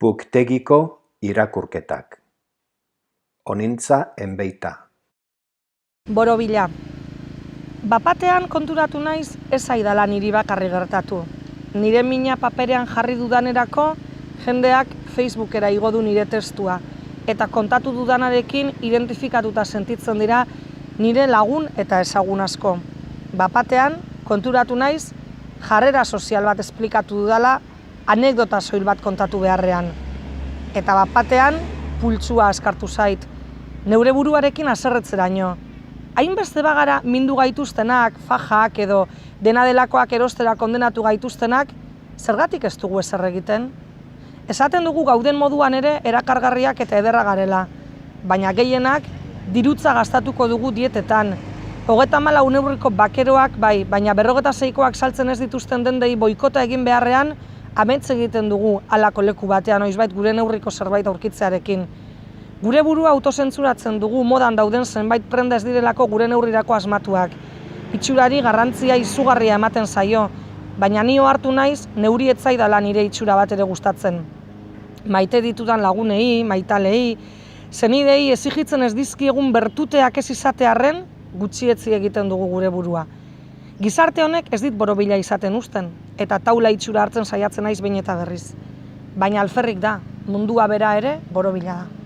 Puktegiko irakurketak. Honintza enbeita. Borobila. Bapatean konturatu naiz ez zaidala niri bakarri gertatu. Nire mina paperean jarri dudanerako, jendeak Facebookera igo du nire testua, eta kontatu dudanarekin identifikatuta sentitzen dira nire lagun eta ezagun asko. Bapatean konturatu naiz jarrera sozial bat esplikatu dudala anekdota soil bat kontatu beharrean. Eta bapatean pultsua askartu zait, neure buruarekin haserretzeraino. Hainbeste bagara mindu gaituztenak, fajak edo dena delakoak erostera kondenatu gaituztenak, zergatik ez dugu ezer egiten? Esaten dugu gauden moduan ere erakargarriak eta ederra garela, baina gehienak dirutza gastatuko dugu dietetan. 34 euroko bakeroak bai, baina 56koak saltzen ez dituzten dendei boikota egin beharrean, amets egiten dugu halako leku batean noizbait gure neurriko zerbait aurkitzearekin. Gure burua autozentzuratzen dugu modan dauden zenbait prenda ez direlako gure neurrirako asmatuak. Itxurari garrantzia izugarria ematen zaio, baina ni ohartu naiz neuri ez zaidala nire itxura bat ere gustatzen. Maite ditudan lagunei, maitalei, senidei exijitzen ez dizkiegun bertuteak ez izatearren, gutxietzi egiten dugu gure burua. Gizarte honek ez dit borobila izaten uzten, eta taula itxura hartzen saiatzen naiz behin eta berriz. Baina alferrik da, mundua bera ere borobila da.